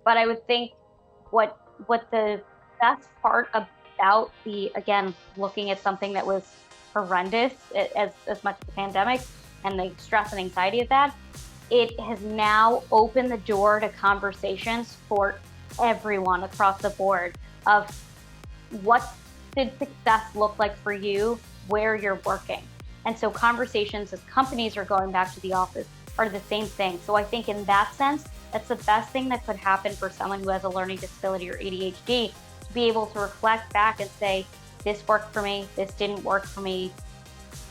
But I would think what the best part about again, looking at something that was horrendous, as much as the pandemic and the stress and anxiety of that, it has now opened the door to conversations for everyone across the board of what did success look like for you where you're working. And so conversations as companies are going back to the office are the same thing. So I think in that sense, that's the best thing that could happen for someone who has a learning disability or ADHD, to be able to reflect back and say, this worked for me, this didn't work for me.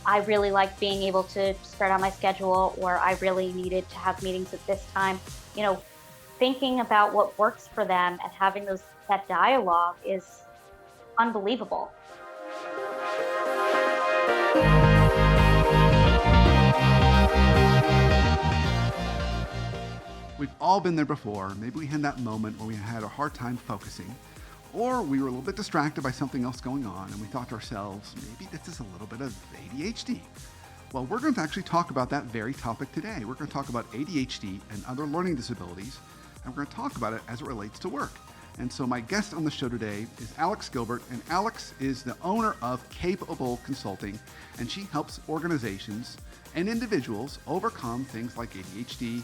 I really like being able to spread out my schedule, or I really needed to have meetings at this time. You know, thinking about what works for them and having that dialogue is unbelievable. We've all been there before. Maybe we had that moment where we had a hard time focusing, or we were a little bit distracted by something else going on, and we thought to ourselves, maybe this is a little bit of ADHD. Well, we're going to actually talk about that very topic today. We're going to talk about ADHD and other learning disabilities, and we're going to talk about it as it relates to work. And so my guest on the show today is Alex Gilbert, and Alex is the owner of Capable Consulting, and she helps organizations and individuals overcome things like ADHD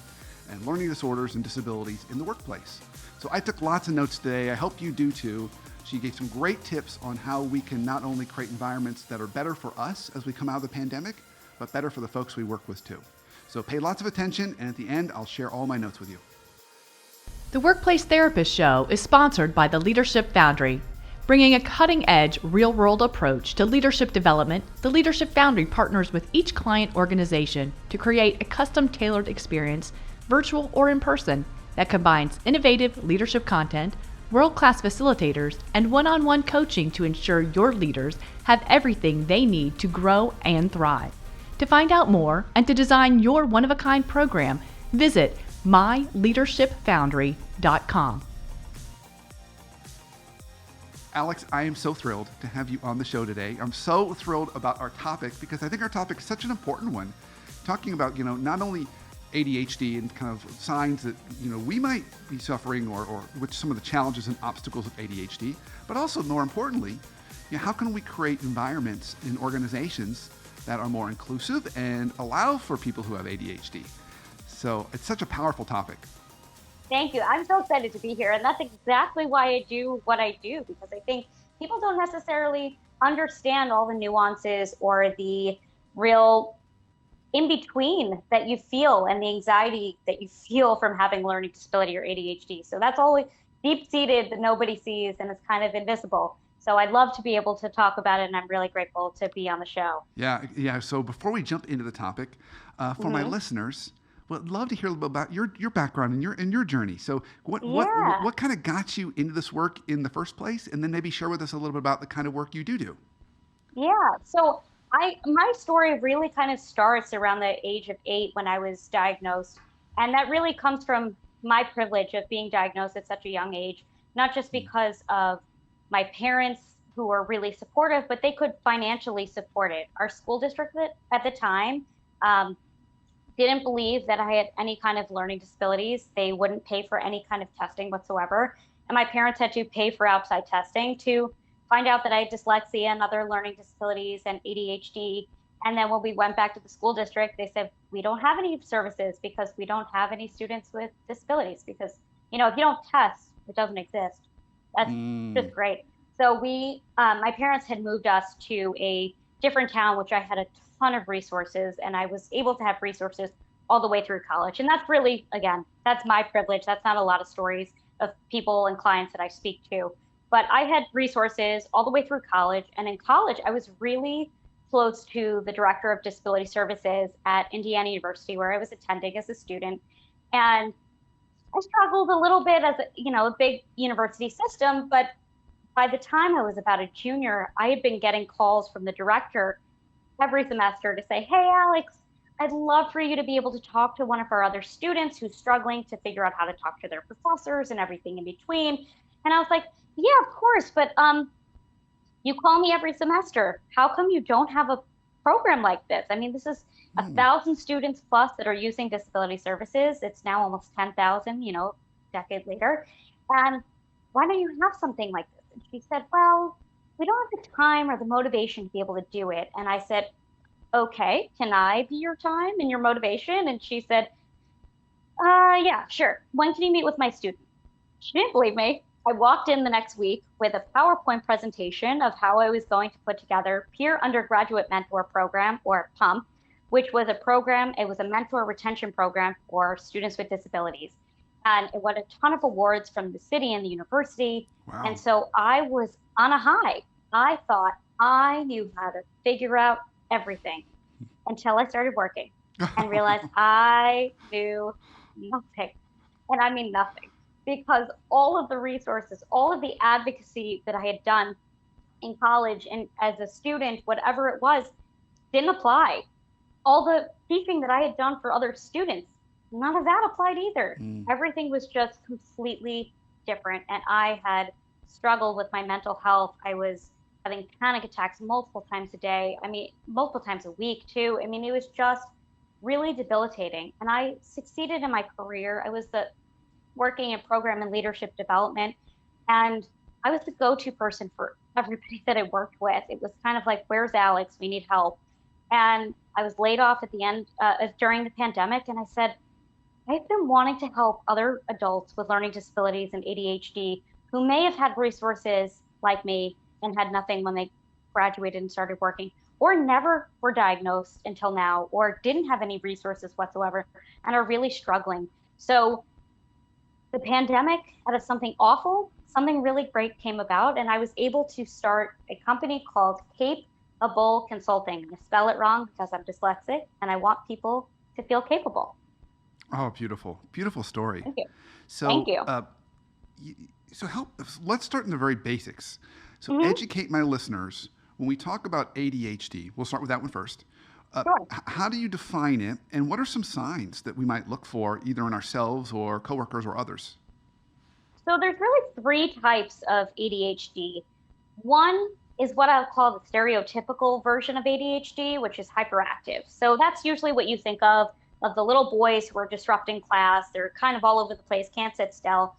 and learning disorders and disabilities in the workplace. So I took lots of notes today. I hope you do too. She gave some great tips on how we can not only create environments that are better for us as we come out of the pandemic, but better for the folks we work with too. So pay lots of attention, and at the end, I'll share all my notes with you. The Workplace Therapist Show is sponsored by the Leadership Foundry. Bringing a cutting-edge, real-world approach to leadership development, the Leadership Foundry partners with each client organization to create a custom-tailored experience, virtual or in person, that combines innovative leadership content, world-class facilitators, and one-on-one coaching to ensure your leaders have everything they need to grow and thrive. To find out more and to design your one-of-a-kind program, visit myleadershipfoundry.com. Alex, I am so thrilled to have you on the show today. I'm so thrilled about our topic because I think our topic is such an important one. Talking about, not only ADHD and kind of signs that, we might be suffering or which some of the challenges and obstacles of ADHD, but also more importantly, how can we create environments in organizations that are more inclusive and allow for people who have ADHD? So it's such a powerful topic. Thank you. I'm so excited to be here. And that's exactly why I do what I do, because I think people don't necessarily understand all the nuances or the real in between that you feel and the anxiety that you feel from having learning disability or ADHD. So that's always deep seated that nobody sees and it's kind of invisible. So I'd love to be able to talk about it, and I'm really grateful to be on the show. Yeah. So before we jump into the topic, for my listeners, would love to hear a little bit about your background and your journey. So what kind of got you into this work in the first place, and then maybe share with us a little bit about the kind of work you do. Yeah. So my story really kind of starts around the age of 8 when I was diagnosed, and that really comes from my privilege of being diagnosed at such a young age, not just because of my parents who were really supportive, but they could financially support it. Our school district at the time didn't believe that I had any kind of learning disabilities. They wouldn't pay for any kind of testing whatsoever. And my parents had to pay for outside testing to find out that I had dyslexia and other learning disabilities and ADHD. And then when we went back to the school district, they said, we don't have any services because we don't have any students with disabilities, because, if you don't test, it doesn't exist. That's just great. So my parents had moved us to a different town, which I had a ton of resources, and I was able to have resources all the way through college. And that's really, again, that's my privilege. That's not a lot of stories of people and clients that I speak to. But I had resources all the way through college. And in college, I was really close to the director of disability services at Indiana University, where I was attending as a student. And I struggled a little bit as a big university system. But by the time I was about a junior, I had been getting calls from the director every semester to say, hey, Alex, I'd love for you to be able to talk to one of our other students who's struggling to figure out how to talk to their professors and everything in between. And I was like, yeah, of course. But you call me every semester. How come you don't have a program like this? I mean, this is 1,000 students plus that are using disability services. It's now almost 10,000, decade later. And why don't you have something like this? And she said, well, we don't have the time or the motivation to be able to do it. And I said, okay, can I be your time and your motivation? And she said, yeah, sure. When can you meet with my student? She didn't believe me. I walked in the next week with a PowerPoint presentation of how I was going to put together Peer Undergraduate Mentor Program, or PUMP, which was a program, it was a mentor retention program for students with disabilities. And it won a ton of awards from the city and the university. And Wow. so I was on a high. I thought I knew how to figure out everything until I started working and realized I knew nothing. And I mean nothing, because all of the resources, all of the advocacy that I had done in college and as a student, whatever it was, didn't apply. All the teaching that I had done for other students, none of that applied either. Mm. Everything was just completely different. And I had struggled with my mental health. I was having panic attacks multiple times a day. I mean, multiple times a week too. I mean, it was just really debilitating. And I succeeded in my career. I was working in program and leadership development. And I was the go-to person for everybody that I worked with. It was kind of like, where's Alex? We need help. And I was laid off at the end during the pandemic. And I said, I've been wanting to help other adults with learning disabilities and ADHD who may have had resources like me and had nothing when they graduated and started working, or never were diagnosed until now, or didn't have any resources whatsoever and are really struggling. So the pandemic, out of something awful, something really great came about, and I was able to start a company called Capable Consulting. I spell it wrong because I'm dyslexic, and I want people to feel capable. Oh, beautiful, beautiful story. Thank you. Thank So, you. y- so help. Let's start in the very basics. So, Hmm. educate my listeners when we talk about ADHD. We'll start with that one first. Sure. How do you define it, and what are some signs that we might look for either in ourselves or coworkers or others? So there's really three types of ADHD. One is what I'll call the stereotypical version of ADHD, which is hyperactive. So that's usually what you think of the little boys who are disrupting class. They're kind of all over the place, can't sit still.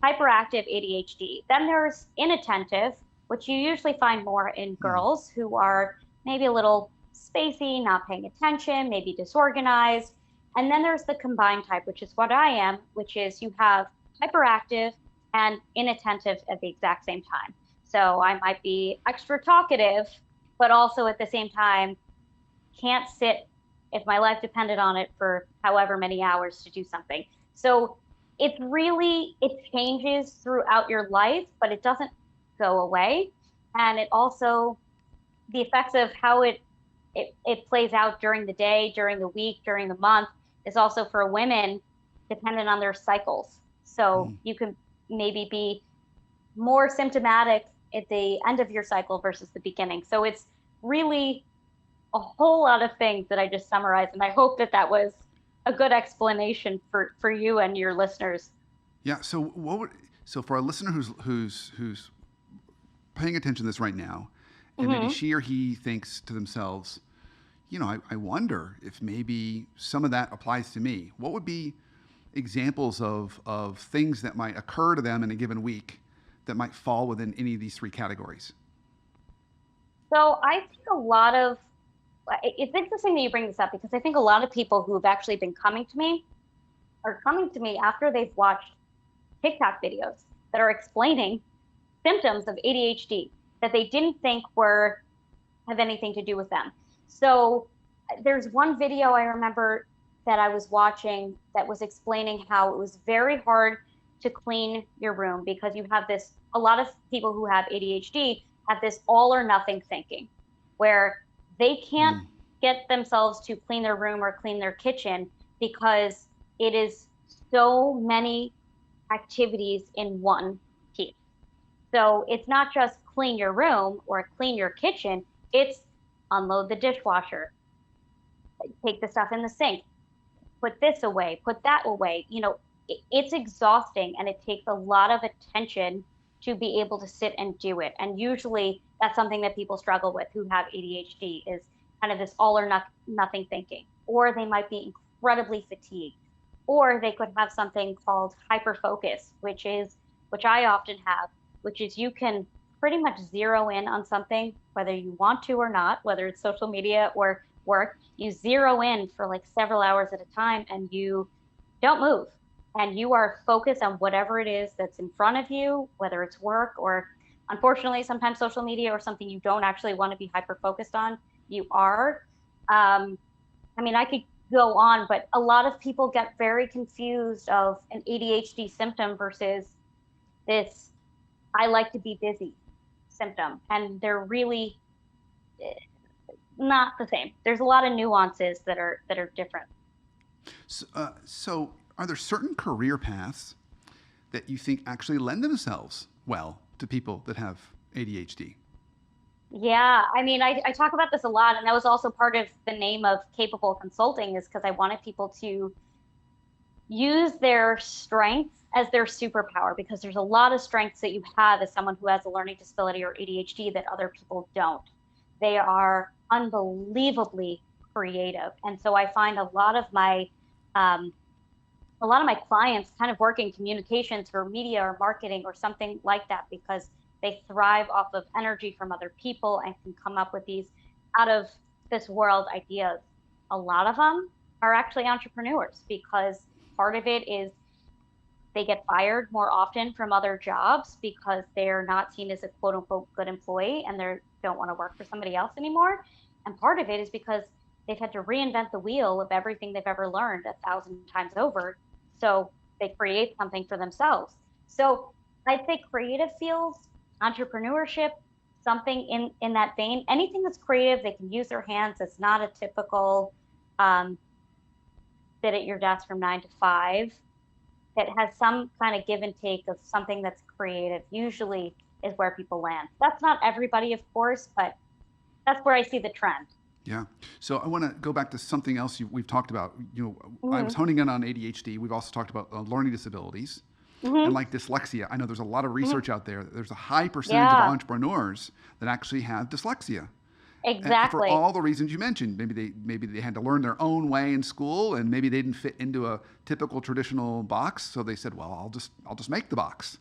Hyperactive ADHD. Then there's inattentive, which you usually find more in Hmm. girls who are maybe a little spacey, not paying attention, maybe disorganized. And then there's the combined type, which is what I am, which is you have hyperactive and inattentive at the exact same time. So I might be extra talkative, but also at the same time can't sit if my life depended on it for however many hours to do something. So it changes throughout your life, but it doesn't go away. And it also, the effects of how it plays out during the day, during the week, during the month is also for women dependent on their cycles. So Hmm. you can maybe be more symptomatic at the end of your cycle versus the beginning. So it's really a whole lot of things that I just summarized, and I hope that that was a good explanation for you and your listeners. Yeah. So, so for a listener who's paying attention to this right now, and maybe Hmm. she or he thinks to themselves, I wonder if maybe some of that applies to me. What would be examples of things that might occur to them in a given week that might fall within any of these three categories? So I think a lot of it's interesting that you bring this up because I think a lot of people who have actually been coming to me are coming to me after they've watched TikTok videos that are explaining symptoms of ADHD that they didn't think were have anything to do with them. So there's one video I remember that I was watching that was explaining how it was very hard to clean your room because you have this, a lot of people who have ADHD have this all or nothing thinking where they can't Mm. get themselves to clean their room or clean their kitchen because it is so many activities in one piece. So it's not just clean your room or clean your kitchen, it's unload the dishwasher, take the stuff in the sink, put this away, put that away. It's exhausting and it takes a lot of attention to be able to sit and do it. And usually that's something that people struggle with who have ADHD is kind of this all or nothing thinking, or they might be incredibly fatigued. or they could have something called hyperfocus, which I often have, which is you can pretty much zero in on something, whether you want to or not, whether it's social media or work. You zero in for like several hours at a time and you don't move. And you are focused on whatever it is that's in front of you, whether it's work or unfortunately sometimes social media or something you don't actually want to be hyper focused on. You are. Um, I mean, I could go on, but a lot of people get very confused of an ADHD symptom versus this I like to be busy symptom. And they're really eh, not the same. There's a lot of nuances that are different. So are there certain career paths that you think actually lend themselves well to people that have ADHD? Yeah, I mean, I talk about this a lot, and that was also part of the name of capable consulting, is because I wanted people to use their strengths as their superpower, because there's a lot of strengths that you have as someone who has a learning disability or ADHD that other people don't. They are unbelievably creative. And so I find um, a lot of my clients kind of work in communications or media or marketing or something like that because they thrive off of energy from other people and can come up with these out of this world ideas. A lot of them are actually entrepreneurs because part of it is they get fired more often from other jobs because they're not seen as a quote unquote good employee and they don't want to work for somebody else anymore. And part of it is because they've had to reinvent the wheel of everything they've ever learned 1,000 times over. So they create something for themselves. So I'd say creative fields, entrepreneurship, something in that vein, anything that's creative, they can use their hands. It's not a typical um, sit at your desk from 9 to 5 that has some kind of give and take of something that's creative, usually is where people land. That's not everybody, of course, but that's where I see the trend. Yeah. So I want to go back to something else we've talked about. I was Hmm. honing in on ADHD. We've also talked about learning disabilities and Hmm. like dyslexia. I know there's a lot of Hmm. research out there. There's a high percentage of Yeah, entrepreneurs that actually have dyslexia. And for exactly. all the reasons you mentioned, maybe they had to learn their own way in school, and maybe they didn't fit into a typical traditional box. So they said, "Well, I'll just make the box,"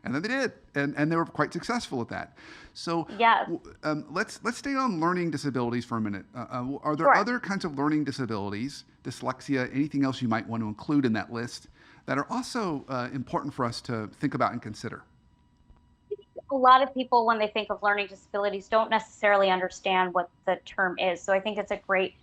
and then they did, and they were quite successful at that. So Yes, let's stay on learning disabilities for a minute. Are there sure. other kinds of learning disabilities, dyslexia, anything else you might want to include in that list that are also important for us to think about and consider? A lot of people, when they think of learning disabilities, don't necessarily understand what the term is. So I think it's a great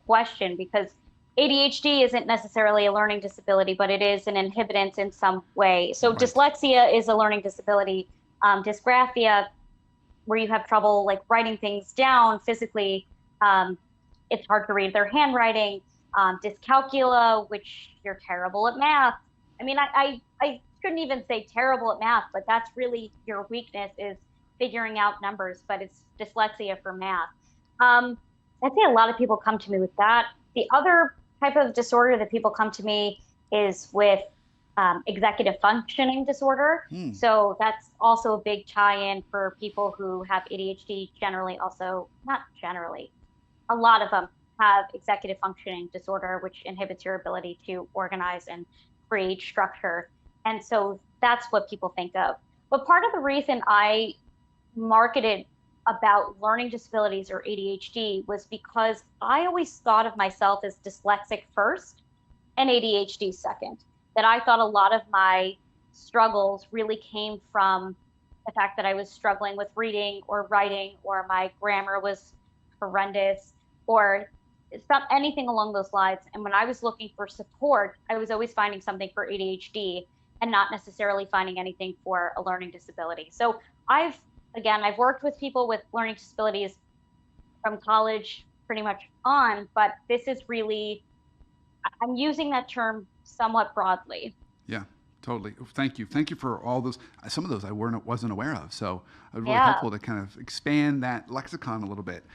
question because ADHD isn't necessarily a learning disability, but it is an inhibitance in some way. So Right. dyslexia is a learning disability. Dysgraphia, where you have trouble like writing things down physically, um, it's hard to read their handwriting. Dyscalculia, which you're terrible at math. I mean, I shouldn't even say terrible at math, but that's really your weakness is figuring out numbers, but it's dyslexia for math. Um, I'd say a lot of people come to me with that. The other type of disorder that people come to me is with executive functioning disorder. Hmm. So that's also a big tie-in for people who have ADHD generally, also not generally, a lot of them have executive functioning disorder, which inhibits your ability to organize and create structure. And so that's what people think of. But part of the reason I marketed about learning disabilities or ADHD was because I always thought of myself as dyslexic first and ADHD second. That I thought a lot of my struggles really came from the fact that I was struggling with reading or writing, or my grammar was horrendous, or it's not anything along those lines. And when I was looking for support, I was always finding something for ADHD and not necessarily finding anything for a learning disability. So I've worked with people with learning disabilities from college pretty much on, but this is really, I'm using that term somewhat broadly. Yeah, totally. Thank you. Thank you for all those. Some of those I wasn't aware of. So it was really Yeah. helpful to kind of expand that lexicon a little bit.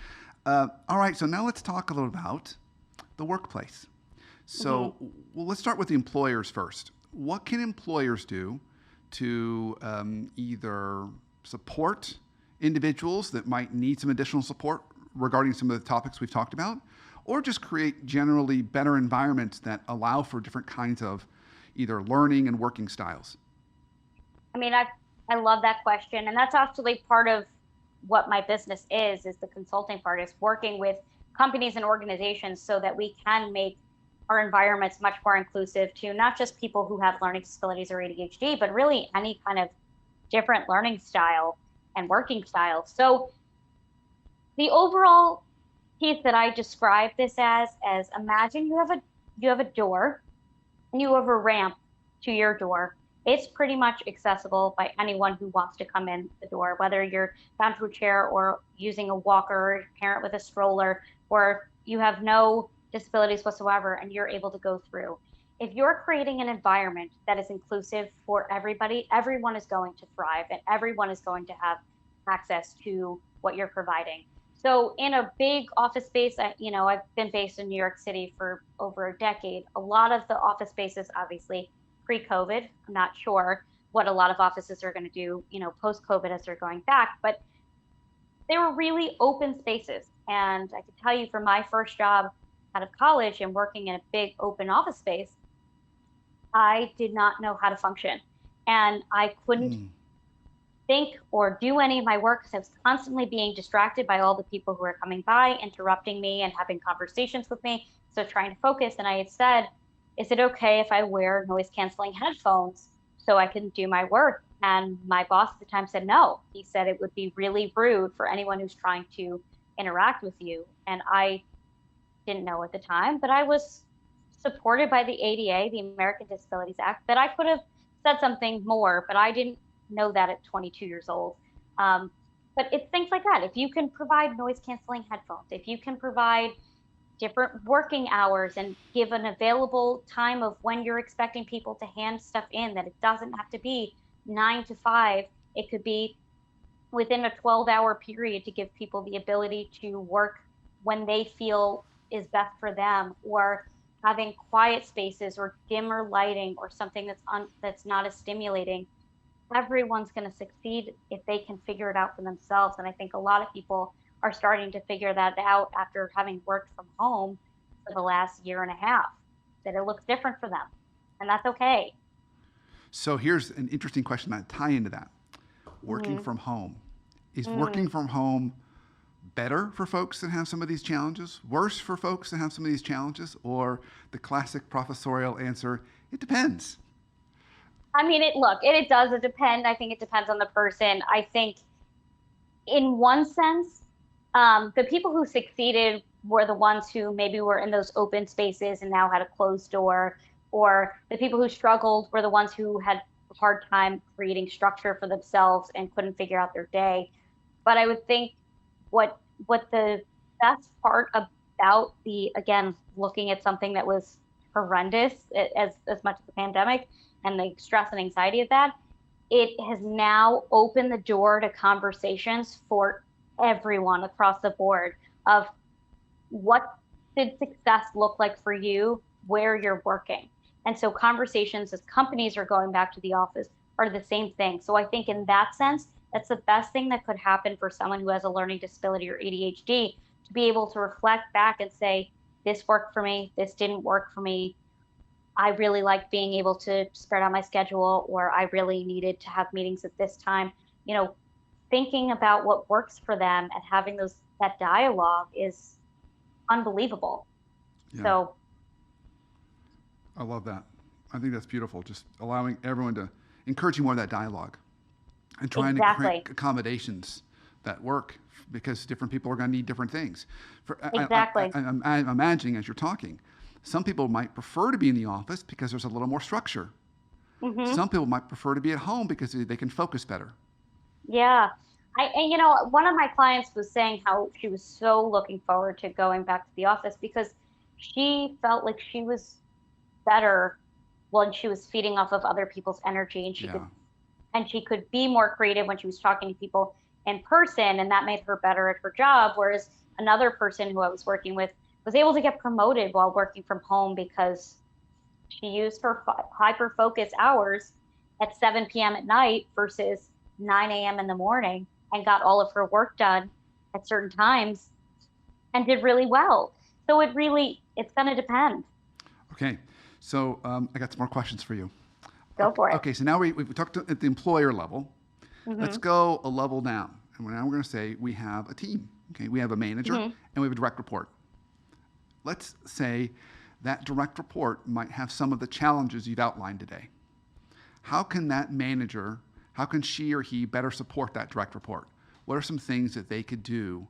All right, so now let's talk a little about the workplace. Hmm. So well, let's start with the employers first. What can employers do to either support individuals that might need some additional support regarding some of the topics we've talked about, or just create generally better environments that allow for different kinds of either learning and working styles? I mean, I love that question, and that's actually part of what my business is the consulting part, is working with companies and organizations so that we can make our environments much more inclusive to not just people who have learning disabilities or ADHD, but really any kind of different learning style and working style. So the overall piece that I describe this as imagine you have a door and you have a ramp to your door. It's pretty much accessible by anyone who wants to come in the door, whether you're bound to a chair or using a walker, or a parent with a stroller, or you have no disabilities whatsoever and you're able to go through. If you're creating an environment that is inclusive for everybody, everyone is going to thrive and everyone is going to have access to what you're providing. So in a big office space, I've been based in New York City for over a decade. A lot of the office spaces, obviously pre-COVID, I'm not sure what a lot of offices are going to do, post-COVID as they're going back, but they were really open spaces. And I can tell you from my first job out of college and working in a big open office space, I did not know how to function. And I couldn't Mm. think or do any of my work because I was constantly being distracted by all the people who were coming by, interrupting me and having conversations with me. So trying to focus. And I had said, is it okay if I wear noise canceling headphones so I can do my work? And my boss at the time said no. He said it would be really rude for anyone who's trying to interact with you. And I didn't know at the time, but I was supported by the ADA, the American Disabilities Act, that I could have said something more, but I didn't know that at 22 years old. Um, but it's things like that. If you can provide noise canceling headphones, if you can provide different working hours and give an available time of when you're expecting people to hand stuff in, that it doesn't have to be 9 to 5, it could be within a 12-hour period to give people the ability to work when they feel is best for them, or having quiet spaces or dimmer lighting or something that's not as stimulating. Everyone's going to succeed if they can figure it out for themselves. And I think a lot of people are starting to figure that out after having worked from home for the last year and a half, that it looks different for them. And that's okay. So here's an interesting question that tie into that. Working Mm, from home. Is mm. working from home better for folks that have some of these challenges? Worse for folks that have some of these challenges? Or the classic professorial answer, it depends. I mean, it does depend. I think it depends on the person. I think in one sense, the people who succeeded were the ones who maybe were in those open spaces and now had a closed door, or the people who struggled were the ones who had a hard time creating structure for themselves and couldn't figure out their day. But I would think what what the best part about the, again, looking at something that was horrendous, as much as the pandemic and the stress and anxiety of that, it has now opened the door to conversations for everyone across the board of what did success look like for you where you're working. And so conversations as companies are going back to the office are the same thing. So I think in that sense, that's the best thing that could happen for someone who has a learning disability or ADHD, to be able to reflect back and say, this worked for me, this didn't work for me. I really like being able to spread out my schedule, or I really needed to have meetings at this time. You know, thinking about what works for them and having that dialogue is unbelievable. Yeah, So I love that. I think that's beautiful. Just allowing everyone to encouraging more of that dialogue and trying to create exactly, accommodations that work because different people are going to need different things. exactly. I'm imagining as you're talking, some people might prefer to be in the office because there's a little more structure. Hmm. Some people might prefer to be at home because they can focus better. Yeah. And one of my clients was saying how she was so looking forward to going back to the office because she felt like she was better when she was feeding off of other people's energy, and Yeah, she could be more creative when she was talking to people in person, and that made her better at her job. Whereas another person who I was working with was able to get promoted while working from home because she used her hyper focus hours at 7 p.m. at night versus 9 a.m. in the morning, and got all of her work done at certain times and did really well. So it's going to depend. Okay, so I got some more questions for you. Go for it. Okay, so now we've talked at the employer level. Let's Hmm. go a level down. And now we're going to say we have a team. Okay, we have a manager Hmm. and we have a direct report. Let's say that direct report might have some of the challenges you've outlined today. How can that manager, how can she or he better support that direct report? What are some things that they could do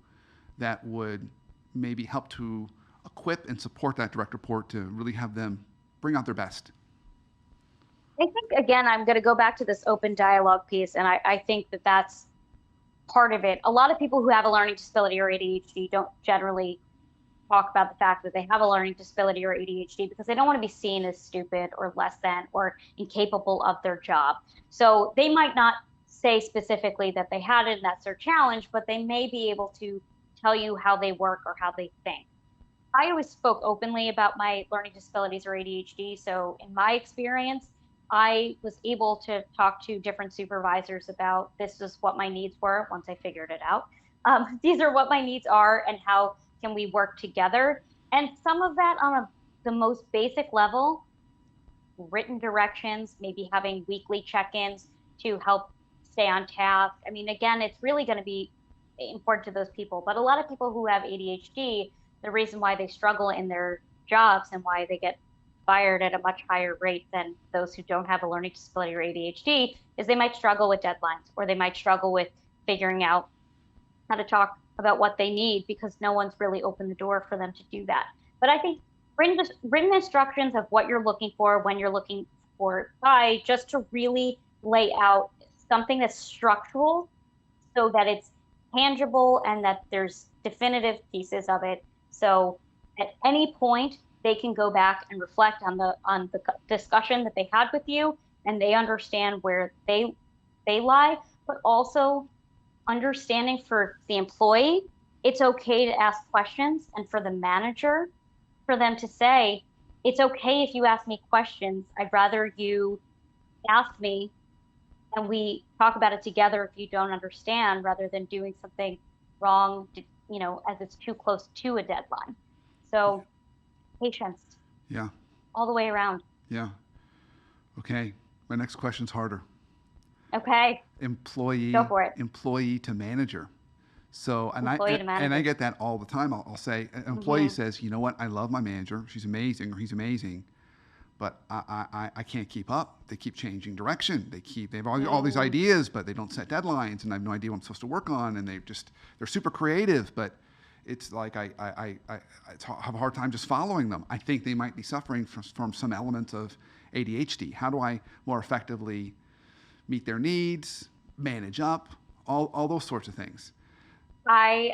that would maybe help to equip and support that direct report to really have them bring out their best? I think, again, I'm going to go back to this open dialogue piece. And I think that that's part of it. A lot of people who have a learning disability or ADHD don't generally talk about the fact that they have a learning disability or ADHD because they don't want to be seen as stupid or less than or incapable of their job. So they might not say specifically that they had it and that's their challenge, but they may be able to tell you how they work or how they think. I always spoke openly about my learning disabilities or ADHD. So in my experience, I was able to talk to different supervisors about this is what my needs were once I figured it out. These are what my needs are and how can we work together. And some of that on the most basic level, written directions, maybe having weekly check-ins to help stay on task. I mean, again, it's really going to be important to those people. But a lot of people who have ADHD, the reason why they struggle in their jobs and why they get fired at a much higher rate than those who don't have a learning disability or ADHD is they might struggle with deadlines or they might struggle with figuring out how to talk about what they need because no one's really opened the door for them to do that. But I think written instructions of what you're looking for, when you're looking for by just to really lay out something that's structural so that it's tangible and that there's definitive pieces of it. So at any point they can go back and reflect on the discussion that they had with you and they understand where they lie, but also understanding for the employee, it's okay to ask questions, and for the manager, for them to say, it's okay if you ask me questions. I'd rather you ask me and we talk about it together if you don't understand rather than doing something wrong, as it's too close to a deadline. So patience Yeah, all the way around. yeah. Okay, my next question's harder. Okay, go Employee, for it. employee to manager. So, Employee to and I manager. get that all the time. I'll say, an employee Hmm. says, you know what, I love my manager. She's amazing or he's amazing, but I can't keep up. They keep changing direction. They have all these Mm. ideas, but they don't set deadlines, and I have no idea what I'm supposed to work on. And they're super creative, but it's like I have a hard time just following them. I think they might be suffering from some elements of ADHD. How do I more effectively meet their needs, manage up, all those sorts of things? I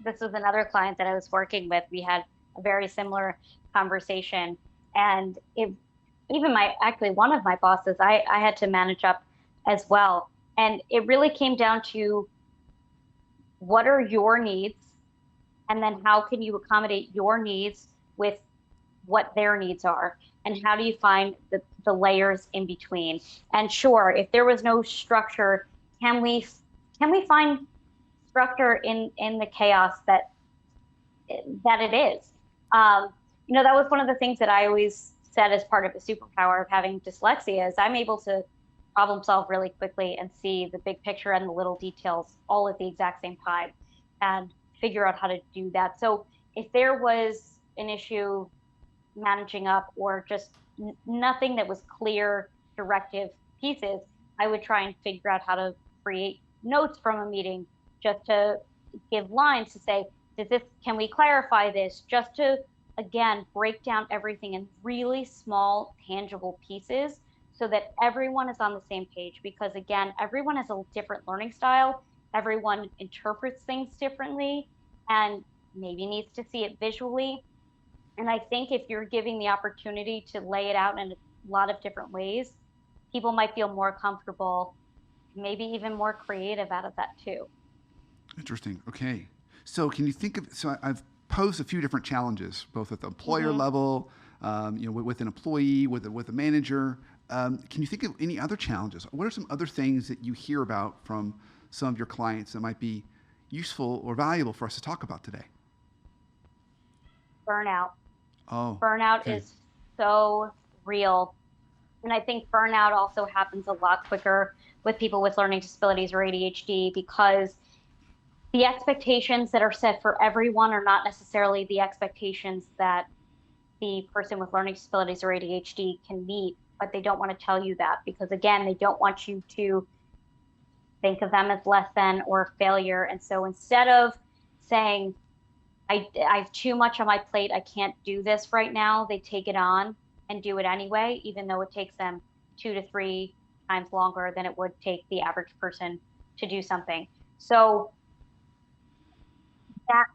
this was another client that I was working with. We had a very similar conversation, and even my actually one of my bosses, I had to manage up as well, and it really came down to what are your needs, and then how can you accommodate your needs with what their needs are, and how do you find the layers in between. And sure, if there was no structure, can we find structure in the chaos that it is. That was one of the things that I always said as part of the superpower of having dyslexia is I'm able to problem solve really quickly and see the big picture and the little details all at the exact same time and figure out how to do that. So if there was an issue managing up or just nothing that was clear directive pieces, I would try and figure out how to create notes from a meeting just to give lines to say, can we clarify this? Just to, again, break down everything in really small, tangible pieces so that everyone is on the same page. Because again, everyone has a different learning style. Everyone interprets things differently and maybe needs to see it visually. And I think if you're giving the opportunity to lay it out in a lot of different ways, people might feel more comfortable, maybe even more creative out of that too. Interesting. Okay. So can you think of, so I've posed a few different challenges, both at the employer Hmm. level, with an employee, with a manager. Can you think of any other challenges? What are some other things that you hear about from some of your clients that might be useful or valuable for us to talk about today? Burnout. Oh, Burnout okay. is so real. And I think burnout also happens a lot quicker with people with learning disabilities or ADHD because the expectations that are set for everyone are not necessarily the expectations that the person with learning disabilities or ADHD can meet, but they don't want to tell you that because, again, they don't want you to think of them as less than or failure. And so instead of saying, I have too much on my plate, I can't do this right now, they take it on and do it anyway, even though it takes them 2 to 3 times longer than it would take the average person to do something. So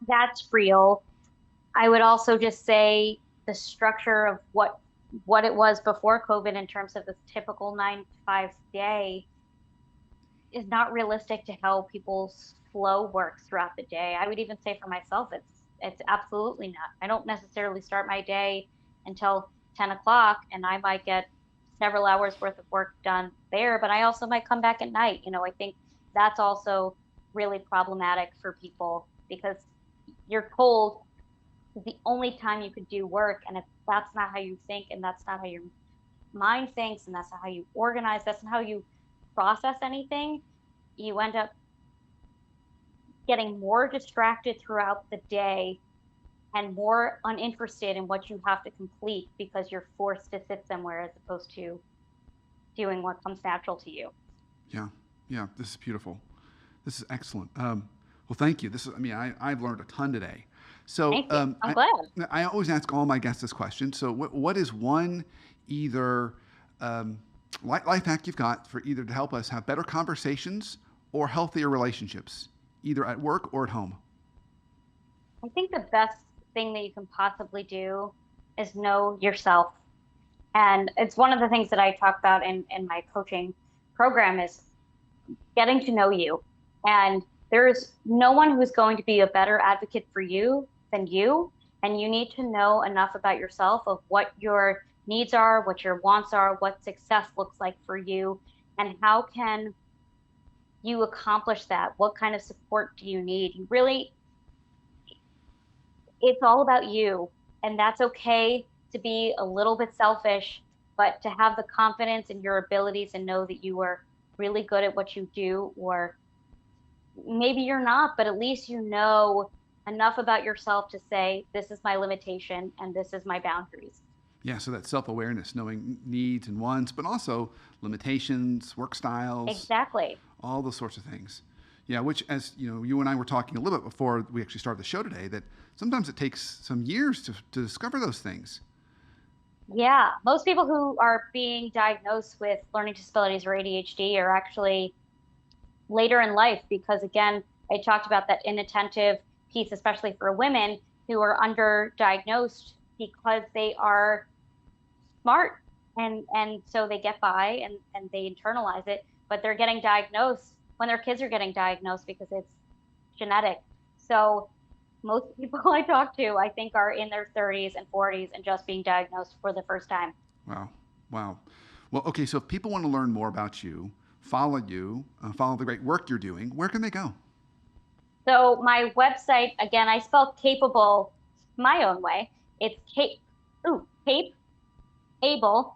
that's real. I would also just say the structure of what it was before COVID in terms of the typical 9 to 5 day is not realistic to how people's flow works throughout the day. I would even say for myself, it's absolutely not. I don't necessarily start my day until 10 o'clock, and I might get several hours worth of work done there, but I also might come back at night. I think that's also really problematic for people because you're told the only time you could do work, and if that's not how you think, and that's not how your mind thinks, and that's not how you organize, that's not how you process anything, you end up getting more distracted throughout the day and more uninterested in what you have to complete because you're forced to sit somewhere as opposed to doing what comes natural to you. Yeah, yeah, this is beautiful. This is excellent. Well, thank you. I've learned a ton today. So Thank you. I'm glad. I always ask all my guests this question. So what is one either life hack you've got for either to help us have better conversations or healthier relationships, either at work or at home? I think the best thing that you can possibly do is know yourself. And it's one of the things that I talk about in my coaching program is getting to know you. And there's no one who's going to be a better advocate for you than you. And you need to know enough about yourself of what your needs are, what your wants are, what success looks like for you, and how can you accomplish that? What kind of support do you need? You really, it's all about you. And that's okay to be a little bit selfish, but to have the confidence in your abilities and know that you are really good at what you do, or maybe you're not, but at least you know enough about yourself to say, this is my limitation and this is my boundaries. Yeah, so that self-awareness, knowing needs and wants, but also limitations, work styles, Exactly. all those sorts of things. Yeah, which, as you know, you and I were talking a little bit before we actually started the show today, that sometimes it takes some years to discover those things. Yeah. Most people who are being diagnosed with learning disabilities or ADHD are actually later in life because, again, I talked about that inattentive piece, especially for women who are underdiagnosed because they are smart and so they get by and they internalize it, but they're getting diagnosed when their kids are getting diagnosed because it's genetic. So most people I talk to, I think, are in their 30s and 40s and just being diagnosed for the first time. Wow, wow. Well, okay, so if people want to learn more about you, follow the great work you're doing, where can they go? So my website, again, I spell capable my own way. It's Cape Able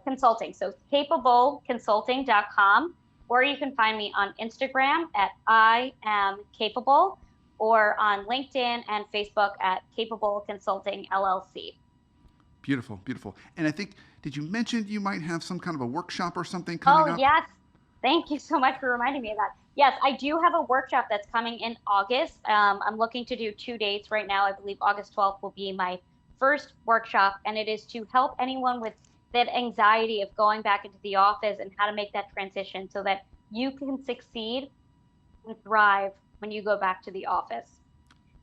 Consulting. So capableconsulting.com, or you can find me on Instagram at I am capable, or on LinkedIn and Facebook at Capable Consulting LLC. Beautiful, beautiful. And I think, did you mention you might have some kind of a workshop or something Oh, coming up? yes. Thank you so much for reminding me of that. Yes, I do have a workshop that's coming in August. I'm looking to do 2 dates right now. I believe August 12th will be my first workshop, and it is to help anyone with that anxiety of going back into the office and how to make that transition so that you can succeed and thrive when you go back to the office.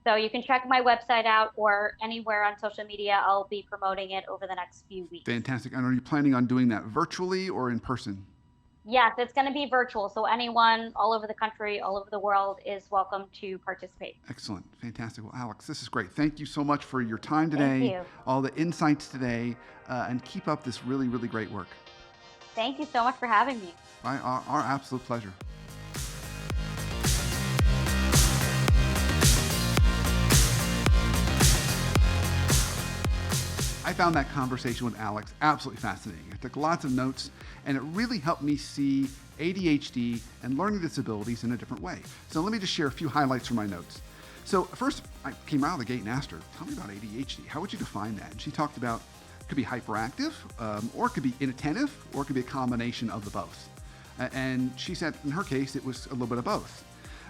So you can check my website out or anywhere on social media. I'll be promoting it over the next few weeks. Fantastic. And are you planning on doing that virtually or in person? Yes, it's going to be virtual. So anyone all over the country, all over the world is welcome to participate. Excellent. Fantastic. Well, Alex, this is great. Thank you so much for your time today, Thank you. all the insights today, and keep up this really, really great work. Thank you so much for having me. Our absolute pleasure. I found that conversation with Alex absolutely fascinating. I took lots of notes, and it really helped me see ADHD and learning disabilities in a different way. So let me just share a few highlights from my notes. So first, I came out of the gate and asked her, tell me about ADHD. How would you define that? And she talked about it could be hyperactive, or it could be inattentive, or it could be a combination of the both. And she said, in her case, it was a little bit of both.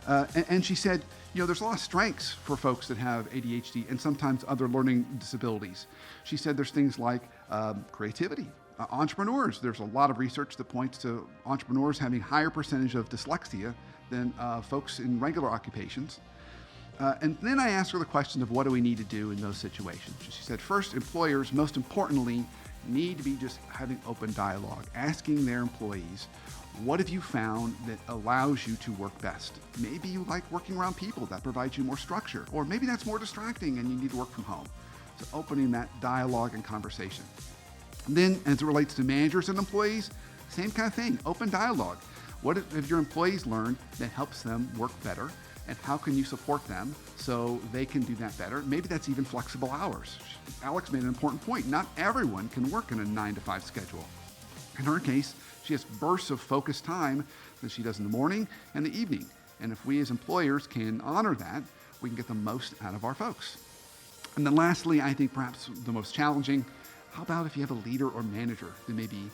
And she said, there's a lot of strengths for folks that have ADHD and sometimes other learning disabilities. She said there's things like creativity, entrepreneurs. There's a lot of research that points to entrepreneurs having higher percentage of dyslexia than folks in regular occupations. And then I asked her the question of what do we need to do in those situations. She said, first, employers, most importantly, need to be just having open dialogue, asking their employees, what have you found that allows you to work best? Maybe you like working around people, that provides you more structure, or maybe that's more distracting and you need to work from home. So opening that dialogue and conversation. And then as it relates to managers and employees, same kind of thing, open dialogue. What have your employees learned that helps them work better? And how can you support them so they can do that better? Maybe that's even flexible hours. Alex made an important point. Not everyone can work in a 9-to-5 schedule. In her case, she has bursts of focused time that she does in the morning and the evening. And if we as employers can honor that, we can get the most out of our folks. And then lastly, I think perhaps the most challenging, how about if you have a leader or manager that may be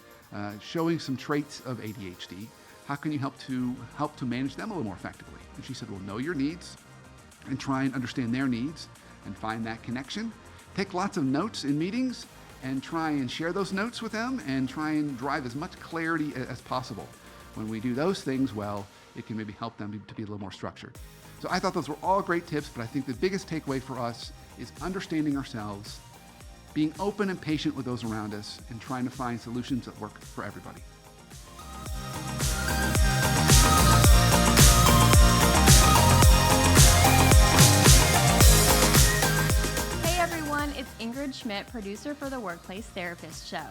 showing some traits of ADHD? How can you help to manage them a little more effectively? And she said, well, know your needs and try and understand their needs and find that connection. Take lots of notes in meetings and try and share those notes with them and try and drive as much clarity as possible. When we do those things well, it can maybe help them to be a little more structured. So I thought those were all great tips, but I think the biggest takeaway for us is understanding ourselves, being open and patient with those around us, and trying to find solutions that work for everybody. It's Schmidt, producer for the Workplace Therapist Show.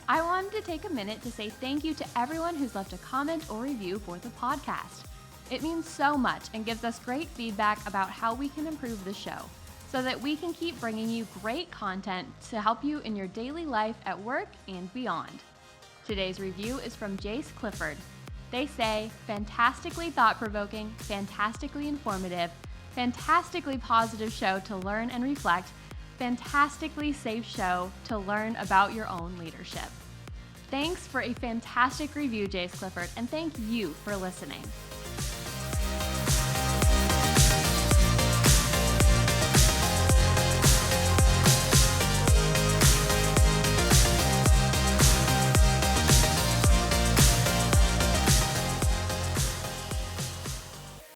I wanted to take a minute to say thank you to everyone who's left a comment or review for the podcast. It means so much and gives us great feedback about how we can improve the show so that we can keep bringing you great content to help you in your daily life at work and beyond. Today's review is from Jace Clifford. They say, fantastically thought-provoking, fantastically informative, fantastically positive show to learn and reflect, fantastically safe show to learn about your own leadership. Thanks for a fantastic review, Jace Clifford, and thank you for listening.